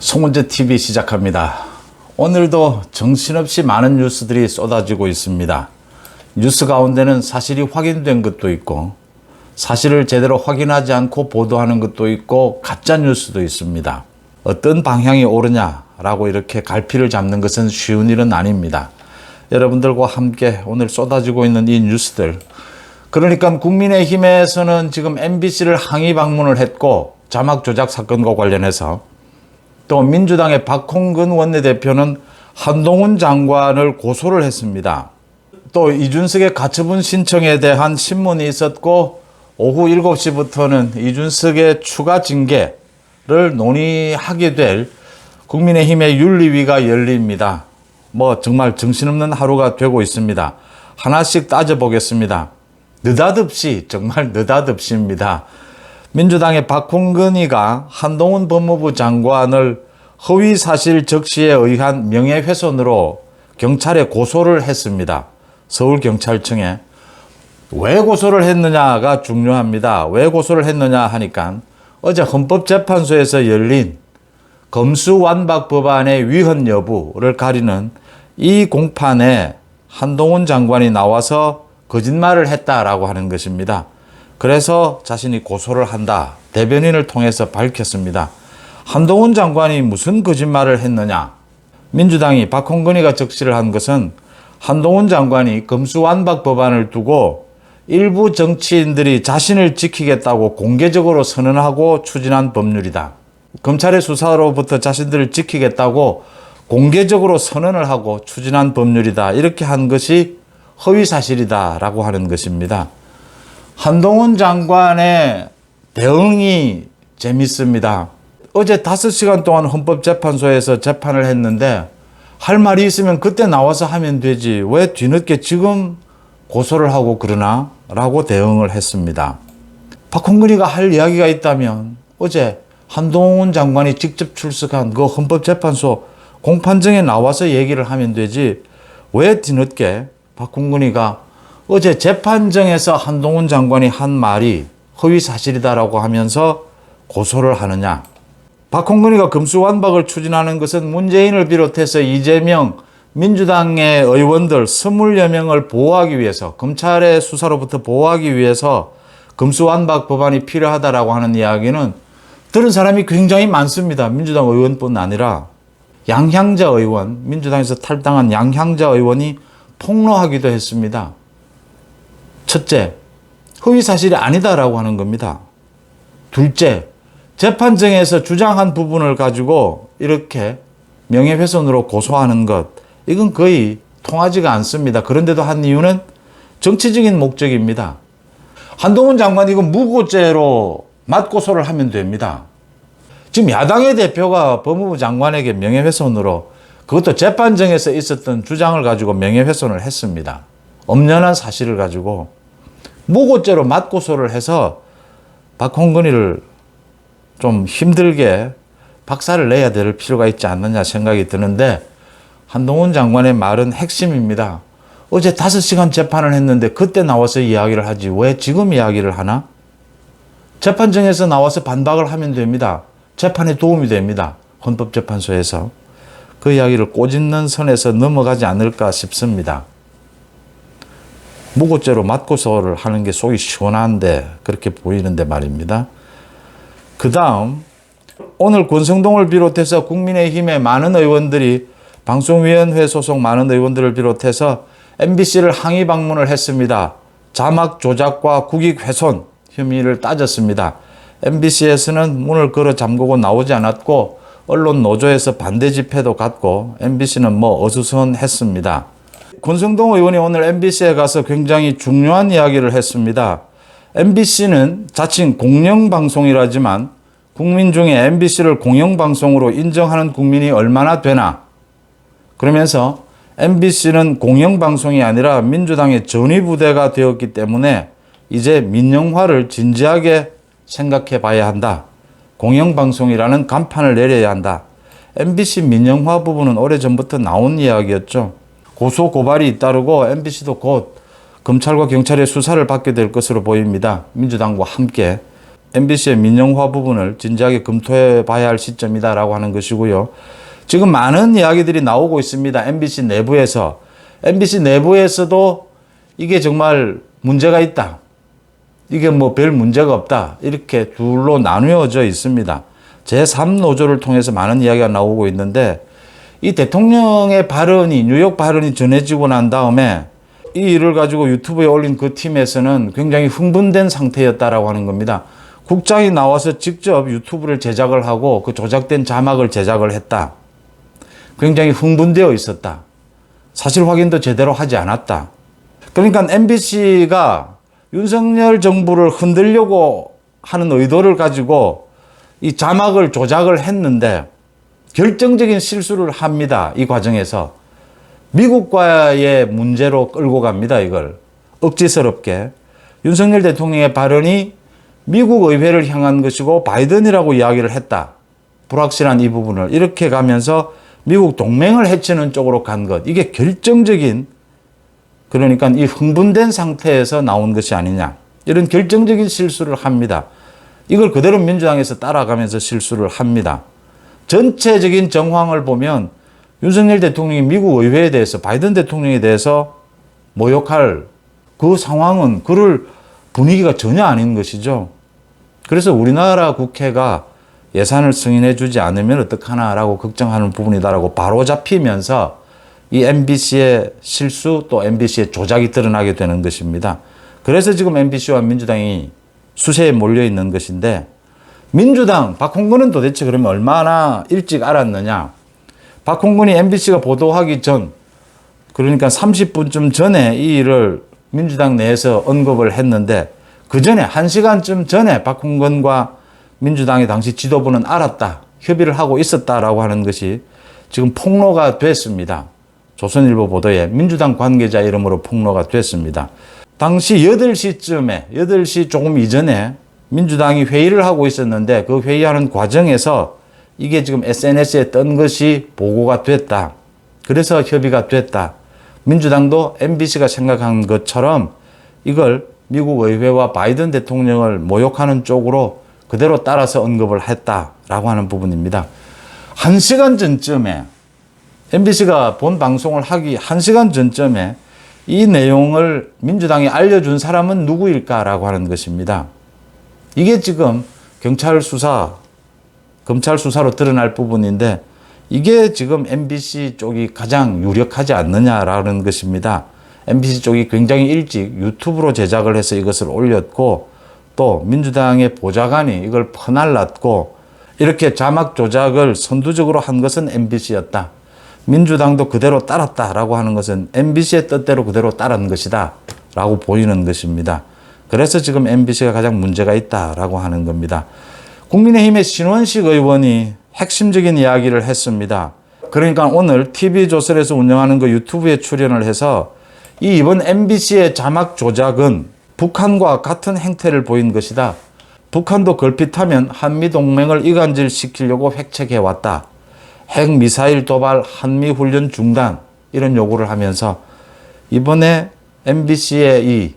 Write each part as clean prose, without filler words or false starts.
송은재 TV 시작합니다. 오늘도 정신없이 많은 뉴스들이 쏟아지고 있습니다. 뉴스 가운데는 사실이 확인된 것도 있고 사실을 제대로 확인하지 않고 보도하는 것도 있고 가짜 뉴스도 있습니다. 어떤 방향이 옳으냐라고 이렇게 갈피를 잡는 것은 쉬운 일은 아닙니다. 여러분들과 함께 오늘 쏟아지고 있는 이 뉴스들, 그러니까 국민의힘에서는 지금 MBC를 항의 방문을 했고 자막 조작 사건과 관련해서 또 민주당의 박홍근 원내대표는 한동훈 장관을 고소를 했습니다. 또 이준석의 가처분 신청에 대한 신문이 있었고 오후 7시부터는 이준석의 추가 징계를 논의하게 될 국민의힘의 윤리위가 열립니다. 정말 정신없는 하루가 되고 있습니다. 하나씩 따져보겠습니다. 느닷없이, 정말 느닷없이입니다. 민주당의 박홍근이가 한동훈 법무부 장관을 허위사실 적시에 의한 명예훼손으로 경찰에 고소를 했습니다. 서울경찰청에. 왜 고소를 했느냐가 중요합니다. 왜 고소를 했느냐 하니까 어제 헌법재판소에서 열린 검수완박 법안의 위헌 여부를 가리는 이 공판에 한동훈 장관이 나와서 거짓말을 했다라고 하는 것입니다. 그래서 자신이 고소를 한다. 대변인을 통해서 밝혔습니다. 한동훈 장관이 무슨 거짓말을 했느냐? 민주당이 박홍근이가 적시를 한 것은 한동훈 장관이 검수완박 법안을 두고 일부 정치인들이 자신을 지키겠다고 공개적으로 선언하고 추진한 법률이다. 검찰의 수사로부터 자신들을 지키겠다고 공개적으로 선언을 하고 추진한 법률이다. 이렇게 한 것이 허위사실이다라고 하는 것입니다. 한동훈 장관의 대응이 재밌습니다. 어제 5시간 동안 헌법재판소에서 재판을 했는데 할 말이 있으면 그때 나와서 하면 되지. 왜 뒤늦게 지금 고소를 하고 그러나? 라고 대응을 했습니다. 박홍근이가 할 이야기가 있다면 어제 한동훈 장관이 직접 출석한 그 헌법재판소 공판정에 나와서 얘기를 하면 되지. 왜 뒤늦게 박홍근이가 어제 재판정에서 한동훈 장관이 한 말이 허위사실이다라고 하면서 고소를 하느냐. 박홍근이가 검수완박을 추진하는 것은 문재인을 비롯해서 이재명, 민주당의 의원들 20여 명을 보호하기 위해서, 검찰의 수사로부터 보호하기 위해서 검수완박 법안이 필요하다라고 하는 이야기는 들은 사람이 굉장히 많습니다. 민주당 의원뿐 아니라 양향자 의원, 민주당에서 탈당한 양향자 의원이 폭로하기도 했습니다. 첫째, 허위사실이 아니다라고 하는 겁니다. 둘째, 재판정에서 주장한 부분을 가지고 이렇게 명예훼손으로 고소하는 것, 이건 거의 통하지가 않습니다. 그런데도 한 이유는 정치적인 목적입니다. 한동훈 장관 이건 무고죄로 맞고소를 하면 됩니다. 지금 야당의 대표가 법무부 장관에게 명예훼손으로, 그것도 재판정에서 있었던 주장을 가지고 명예훼손을 했습니다. 엄연한 사실을 가지고 무고죄로 맞고소를 해서 박홍근이를 좀 힘들게 박살을 내야 될 필요가 있지 않느냐 생각이 드는데, 한동훈 장관의 말은 핵심입니다. 어제 5시간 재판을 했는데 그때 나와서 이야기를 하지 왜 지금 이야기를 하나? 재판정에서 나와서 반박을 하면 됩니다. 재판에 도움이 됩니다. 헌법재판소에서. 그 이야기를 꼬집는 선에서 넘어가지 않을까 싶습니다. 무고죄로 맞고소를 하는 게 속이 시원한데 그렇게 보이는데 말입니다. 그 다음 오늘 권성동을 비롯해서 국민의힘의 많은 의원들이, 방송위원회 소속 많은 의원들을 비롯해서 MBC를 항의 방문을 했습니다. 자막 조작과 국익 훼손 혐의를 따졌습니다. MBC에서는 문을 걸어 잠그고 나오지 않았고 언론 노조에서 반대 집회도 갔고 MBC는 어수선했습니다. 권성동 의원이 오늘 MBC에 가서 굉장히 중요한 이야기를 했습니다. MBC는 자칭 공영방송이라지만 국민 중에 MBC를 공영방송으로 인정하는 국민이 얼마나 되나? 그러면서 MBC는 공영방송이 아니라 민주당의 전위부대가 되었기 때문에 이제 민영화를 진지하게 생각해 봐야 한다. 공영방송이라는 간판을 내려야 한다. MBC 민영화 부분은 오래전부터 나온 이야기였죠. 고소 고발이 잇따르고 MBC도 곧 검찰과 경찰의 수사를 받게 될 것으로 보입니다. 민주당과 함께. MBC의 민영화 부분을 진지하게 검토해 봐야 할 시점이다라고 하는 것이고요. 지금 많은 이야기들이 나오고 있습니다. MBC 내부에서. MBC 내부에서도 이게 정말 문제가 있다. 이게 뭐 별 문제가 없다. 이렇게 둘로 나누어져 있습니다. 제3노조를 통해서 많은 이야기가 나오고 있는데 이 대통령의 발언이 뉴욕 발언이 전해지고 난 다음에 이 일을 가지고 유튜브에 올린 그 팀에서는 굉장히 흥분된 상태였다라고 하는 겁니다. 국장이 나와서 직접 유튜브를 제작을 하고 그 조작된 자막을 제작을 했다. 굉장히 흥분되어 있었다. 사실 확인도 제대로 하지 않았다. 그러니까 MBC가 윤석열 정부를 흔들려고 하는 의도를 가지고 이 자막을 조작을 했는데 결정적인 실수를 합니다. 이 과정에서. 미국과의 문제로 끌고 갑니다. 이걸 억지스럽게. 윤석열 대통령의 발언이 미국 의회를 향한 것이고 바이든이라고 이야기를 했다. 불확실한 이 부분을 이렇게 가면서 미국 동맹을 해치는 쪽으로 간 것. 이게 결정적인, 그러니까 이 흥분된 상태에서 나온 것이 아니냐. 이런 결정적인 실수를 합니다. 이걸 그대로 민주당에서 따라가면서 실수를 합니다. 전체적인 정황을 보면 윤석열 대통령이 미국 의회에 대해서 바이든 대통령에 대해서 모욕할 그 상황은 그럴 분위기가 전혀 아닌 것이죠. 그래서 우리나라 국회가 예산을 승인해 주지 않으면 어떡하나라고 걱정하는 부분이다라고 바로 잡히면서 이 MBC의 실수 또 MBC의 조작이 드러나게 되는 것입니다. 그래서 지금 MBC와 민주당이 수세에 몰려 있는 것인데 민주당 박홍근은 도대체 그러면 얼마나 일찍 알았느냐. 박홍근이 MBC가 보도하기 전, 그러니까 30분쯤 전에 이 일을 민주당 내에서 언급을 했는데 그 전에 1시간쯤 전에 박홍근과 민주당의 당시 지도부는 알았다. 협의를 하고 있었다라고 하는 것이 지금 폭로가 됐습니다. 조선일보 보도에 민주당 관계자 이름으로 폭로가 됐습니다. 당시 8시쯤에 8시 조금 이전에 민주당이 회의를 하고 있었는데 그 회의하는 과정에서 이게 지금 SNS에 뜬 것이 보고가 됐다. 그래서 협의가 됐다. 민주당도 MBC가 생각한 것처럼 이걸 미국 의회와 바이든 대통령을 모욕하는 쪽으로 그대로 따라서 언급을 했다라고 하는 부분입니다. 1시간 전쯤에 MBC가 본 방송을 하기 1시간 전쯤에 이 내용을 민주당이 알려준 사람은 누구일까라고 하는 것입니다. 이게 지금 검찰 수사로 드러날 부분인데 이게 지금 MBC 쪽이 가장 유력하지 않느냐라는 것입니다. MBC 쪽이 굉장히 일찍 유튜브로 제작을 해서 이것을 올렸고 또 민주당의 보좌관이 이걸 퍼날랐고 이렇게 자막 조작을 선두적으로 한 것은 MBC였다. 민주당도 그대로 따랐다라고 하는 것은 MBC의 뜻대로 그대로 따른 것이다 라고 보이는 것입니다. 그래서 지금 MBC가 가장 문제가 있다라고 하는 겁니다. 국민의힘의 신원식 의원이 핵심적인 이야기를 했습니다. 그러니까 오늘 TV조선에서 운영하는 그 유튜브에 출연을 해서 이번 MBC의 자막 조작은 북한과 같은 행태를 보인 것이다. 북한도 걸핏하면 한미동맹을 이간질시키려고 획책해왔다. 핵미사일 도발, 한미훈련 중단 이런 요구를 하면서 이번에 MBC의 이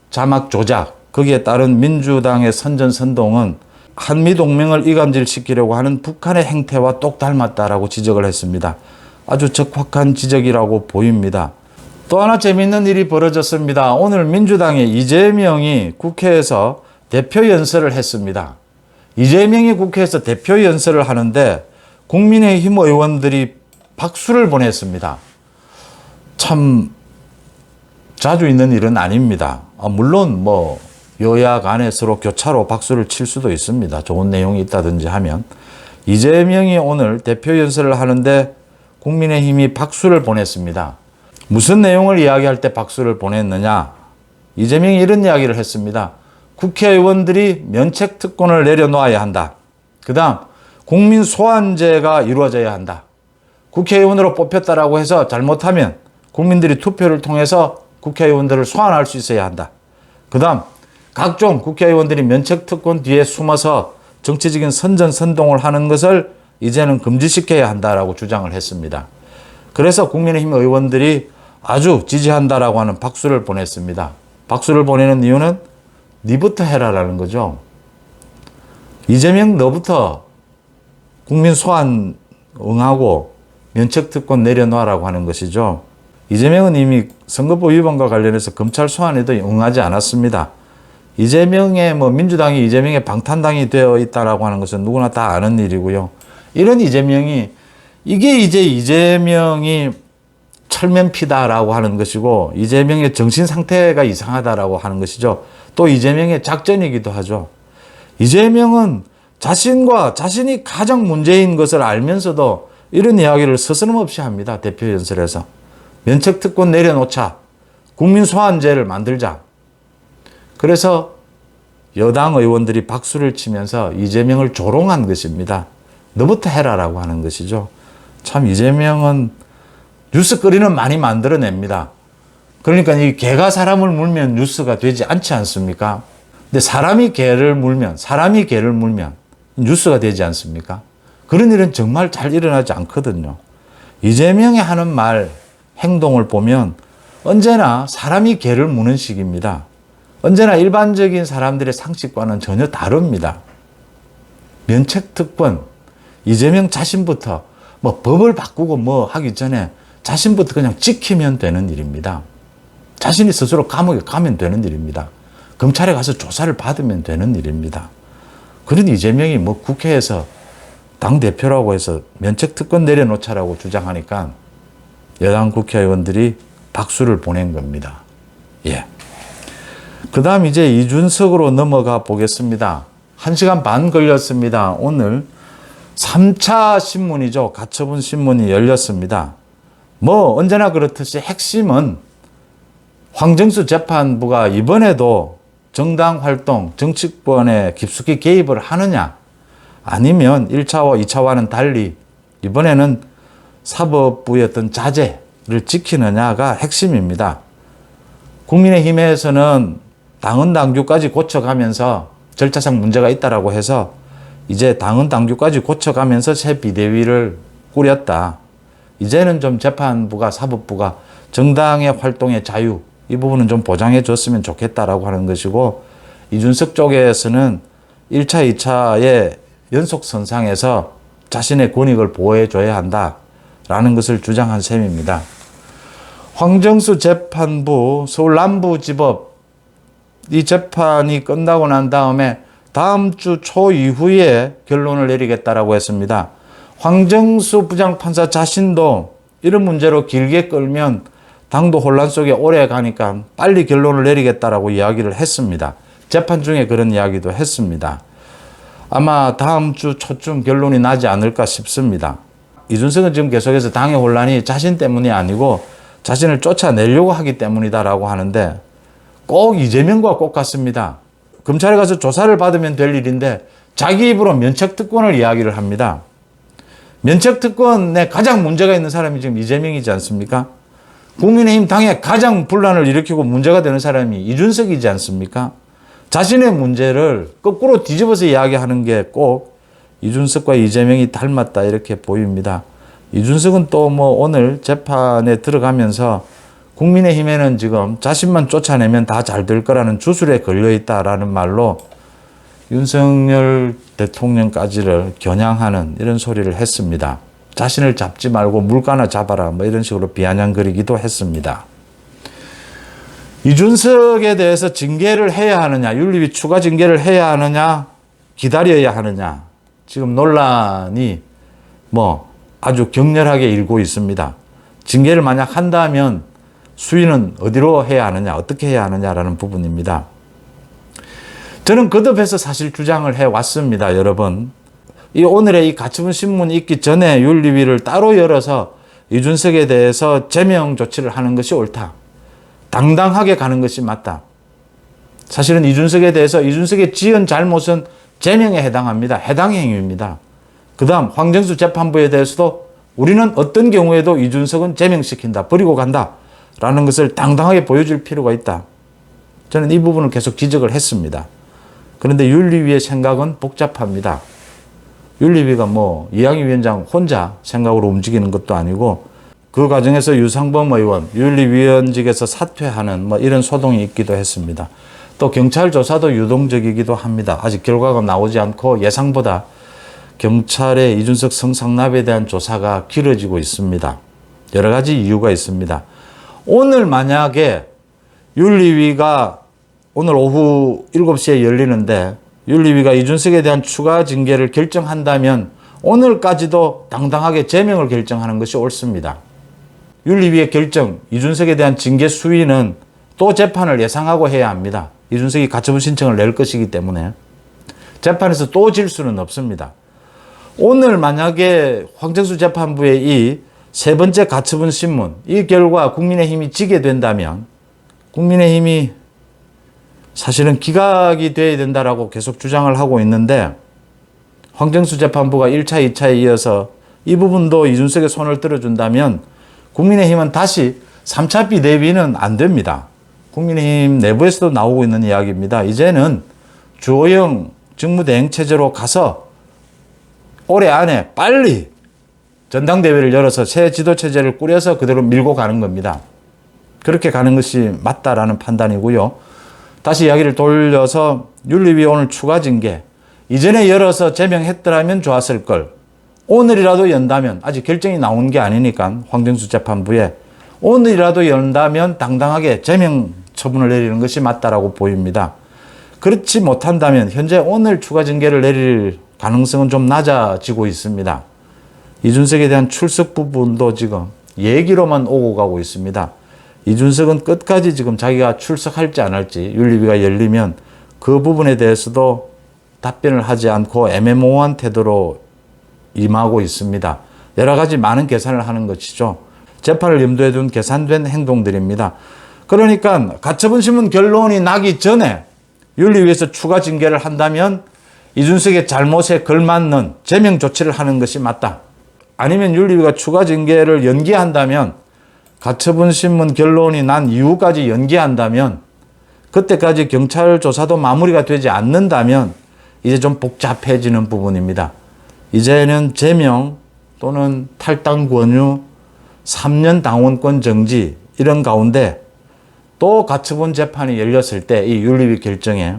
자막 조작 거기에 따른 민주당의 선전선동은 한미동맹을 이간질시키려고 하는 북한의 행태와 똑 닮았다라고 지적을 했습니다. 아주 적확한 지적이라고 보입니다. 또 하나 재미있는 일이 벌어졌습니다. 오늘 민주당의 이재명이 국회에서 대표 연설을 했습니다. 이재명이 국회에서 대표 연설을 하는데 국민의힘 의원들이 박수를 보냈습니다. 참 자주 있는 일은 아닙니다. 물론 뭐 여야 간에 서로 교차로 박수를 칠 수도 있습니다. 좋은 내용이 있다든지 하면. 이재명이 오늘 대표 연설을 하는데 국민의힘이 박수를 보냈습니다. 무슨 내용을 이야기할 때 박수를 보냈느냐? 이재명이 이런 이야기를 했습니다. 국회의원들이 면책특권을 내려놓아야 한다. 그 다음 국민 소환제가 이루어져야 한다. 국회의원으로 뽑혔다라고 해서 잘못하면 국민들이 투표를 통해서 국회의원들을 소환할 수 있어야 한다. 그 다음 각종 국회의원들이 면책특권 뒤에 숨어서 정치적인 선전선동을 하는 것을 이제는 금지시켜야 한다라고 주장을 했습니다. 그래서 국민의힘 의원들이 아주 지지한다라고 하는 박수를 보냈습니다. 박수를 보내는 이유는 니부터 해라라는 거죠. 이재명 너부터 국민 소환 응하고 면책특권 내려놓으라고 하는 것이죠. 이재명은 이미 선거법 위반과 관련해서 검찰 소환에도 응하지 않았습니다. 이재명의 민주당이 이재명의 방탄당이 되어 있다라고 하는 것은 누구나 다 아는 일이고요. 이런 이재명이 이게 이제 이재명이 철면피다라고 하는 것이고 이재명의 정신 상태가 이상하다라고 하는 것이죠. 또 이재명의 작전이기도 하죠. 이재명은 자신이 가장 문제인 것을 알면서도 이런 이야기를 서스럼없이 합니다. 대표 연설에서. 면책특권 내려놓자. 국민소환제를 만들자. 그래서 여당 의원들이 박수를 치면서 이재명을 조롱한 것입니다. 너부터 해라라고 하는 것이죠. 참 이재명은 뉴스거리는 많이 만들어냅니다. 그러니까 이 개가 사람을 물면 뉴스가 되지 않지 않습니까? 근데 사람이 개를 물면 뉴스가 되지 않습니까? 그런 일은 정말 잘 일어나지 않거든요. 이재명이 하는 말, 행동을 보면 언제나 사람이 개를 무는 식입니다. 언제나 일반적인 사람들의 상식과는 전혀 다릅니다. 면책특권, 이재명 자신부터 법을 바꾸고 하기 전에 자신부터 그냥 지키면 되는 일입니다. 자신이 스스로 감옥에 가면 되는 일입니다. 검찰에 가서 조사를 받으면 되는 일입니다. 그런 이재명이 국회에서 당대표라고 해서 면책특권 내려놓자라고 주장하니까 여당 국회의원들이 박수를 보낸 겁니다. 예. 그 다음 이제 이준석으로 넘어가 보겠습니다. 1시간 반 걸렸습니다. 오늘 3차 신문이죠. 가처분 신문이 열렸습니다. 언제나 그렇듯이 핵심은 황정수 재판부가 이번에도 정당 활동, 정치권에 깊숙이 개입을 하느냐, 아니면 1차와 2차와는 달리 이번에는 사법부의 어떤 자제를 지키느냐가 핵심입니다. 국민의힘에서는 당헌 당규까지 고쳐가면서 절차상 문제가 있다라고 해서 이제 당헌 당규까지 고쳐가면서 새 비대위를 꾸렸다. 이제는 좀 재판부가, 사법부가 정당의 활동의 자유, 이 부분은 좀 보장해 줬으면 좋겠다라고 하는 것이고, 이준석 쪽에서는 1차, 2차의 연속선상에서 자신의 권익을 보호해 줘야 한다라는 것을 주장한 셈입니다. 황정수 재판부 서울 남부지법 이 재판이 끝나고 난 다음에 다음 주 초 이후에 결론을 내리겠다라고 했습니다. 황정수 부장판사 자신도 이런 문제로 길게 끌면 당도 혼란 속에 오래 가니까 빨리 결론을 내리겠다라고 이야기를 했습니다. 재판 중에 그런 이야기도 했습니다. 아마 다음 주 초쯤 결론이 나지 않을까 싶습니다. 이준석은 지금 계속해서 당의 혼란이 자신 때문이 아니고 자신을 쫓아내려고 하기 때문이다라고 하는데 꼭 이재명과 꼭 같습니다. 검찰에 가서 조사를 받으면 될 일인데 자기 입으로 면책특권을 이야기를 합니다. 면책특권에 가장 문제가 있는 사람이 지금 이재명이지 않습니까? 국민의힘 당에 가장 분란을 일으키고 문제가 되는 사람이 이준석이지 않습니까? 자신의 문제를 거꾸로 뒤집어서 이야기하는 게 꼭 이준석과 이재명이 닮았다 이렇게 보입니다. 이준석은 또 오늘 재판에 들어가면서 국민의힘에는 지금 자신만 쫓아내면 다 잘 될 거라는 주술에 걸려 있다라는 말로 윤석열 대통령까지를 겨냥하는 이런 소리를 했습니다. 자신을 잡지 말고 물가나 잡아라 이런 식으로 비아냥거리기도 했습니다. 이준석에 대해서 징계를 해야 하느냐, 윤리위 추가 징계를 해야 하느냐, 기다려야 하느냐, 지금 논란이 아주 격렬하게 일고 있습니다. 징계를 만약 한다면 수위는 어디로 해야 하느냐, 어떻게 해야 하느냐라는 부분입니다. 저는 거듭해서 사실 주장을 해왔습니다, 여러분. 오늘의 이 가처분 신문이 있기 전에 윤리위를 따로 열어서 이준석에 대해서 제명 조치를 하는 것이 옳다. 당당하게 가는 것이 맞다. 사실은 이준석에 대해서 이준석의 지은 잘못은 제명에 해당합니다. 해당 행위입니다. 그 다음 황정수 재판부에 대해서도 우리는 어떤 경우에도 이준석은 제명시킨다. 버리고 간다. 라는 것을 당당하게 보여줄 필요가 있다. 저는 이 부분을 계속 지적을 했습니다. 그런데 윤리위의 생각은 복잡합니다. 윤리위가 이양희 위원장 혼자 생각으로 움직이는 것도 아니고 그 과정에서 유상범 의원 윤리위원직에서 사퇴하는 이런 소동이 있기도 했습니다. 또 경찰 조사도 유동적이기도 합니다. 아직 결과가 나오지 않고 예상보다 경찰의 이준석 성상납에 대한 조사가 길어지고 있습니다. 여러 가지 이유가 있습니다. 오늘 만약에 윤리위가 오늘 오후 7시에 열리는데 윤리위가 이준석에 대한 추가 징계를 결정한다면 오늘까지도 당당하게 제명을 결정하는 것이 옳습니다. 윤리위의 결정, 이준석에 대한 징계 수위는 또 재판을 예상하고 해야 합니다. 이준석이 가처분 신청을 낼 것이기 때문에 재판에서 또 질 수는 없습니다. 오늘 만약에 황정수 재판부의 이 세 번째 가처분 신문, 이 결과 국민의힘이 지게 된다면 국민의힘이 사실은 기각이 돼야 된다라고 계속 주장을 하고 있는데 황정수 재판부가 1차, 2차에 이어서 이 부분도 이준석의 손을 들어준다면 국민의힘은 다시 3차 비대위는 안 됩니다. 국민의힘 내부에서도 나오고 있는 이야기입니다. 이제는 주호영 직무대행체제로 가서 올해 안에 빨리 전당대회를 열어서 새 지도체제를 꾸려서 그대로 밀고 가는 겁니다. 그렇게 가는 것이 맞다라는 판단이고요. 다시 이야기를 돌려서 윤리위 오늘 추가 징계, 이전에 열어서 제명했더라면 좋았을 걸. 오늘이라도 연다면, 아직 결정이 나온 게 아니니까 황정수 재판부에 오늘이라도 연다면 당당하게 제명 처분을 내리는 것이 맞다라고 보입니다. 그렇지 못한다면 현재 오늘 추가 징계를 내릴 가능성은 좀 낮아지고 있습니다. 이준석에 대한 출석 부분도 지금 얘기로만 오고 가고 있습니다. 이준석은 끝까지 지금 자기가 출석할지 안 할지 윤리위가 열리면 그 부분에 대해서도 답변을 하지 않고 애매모호한 태도로 임하고 있습니다. 여러 가지 많은 계산을 하는 것이죠. 재판을 염두에 둔 계산된 행동들입니다. 그러니까 가처분 신문 결론이 나기 전에 윤리위에서 추가 징계를 한다면 이준석의 잘못에 걸맞는 제명 조치를 하는 것이 맞다. 아니면 윤리위가 추가 징계를 연기한다면 가처분 신문 결론이 난 이후까지 연기한다면 그때까지 경찰 조사도 마무리가 되지 않는다면 이제 좀 복잡해지는 부분입니다. 이제는 제명 또는 탈당 권유, 3년 당원권 정지 이런 가운데 또 가처분 재판이 열렸을 때 이 윤리위 결정에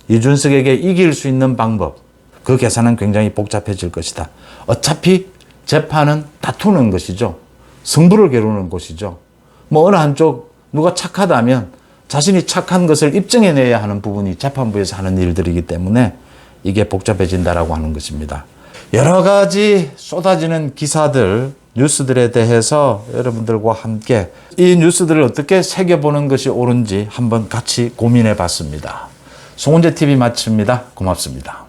이준석에게 이길 수 있는 방법, 그 계산은 굉장히 복잡해질 것이다. 어차피 재판은 다투는 것이죠. 승부를 겨루는 것이죠. 뭐 어느 한쪽 누가 착하다면 자신이 착한 것을 입증해내야 하는 부분이 재판부에서 하는 일들이기 때문에 이게 복잡해진다라고 하는 것입니다. 여러 가지 쏟아지는 기사들, 뉴스들에 대해서 여러분들과 함께 이 뉴스들을 어떻게 새겨보는 것이 옳은지 한번 같이 고민해 봤습니다. 송은재 TV 마칩니다. 고맙습니다.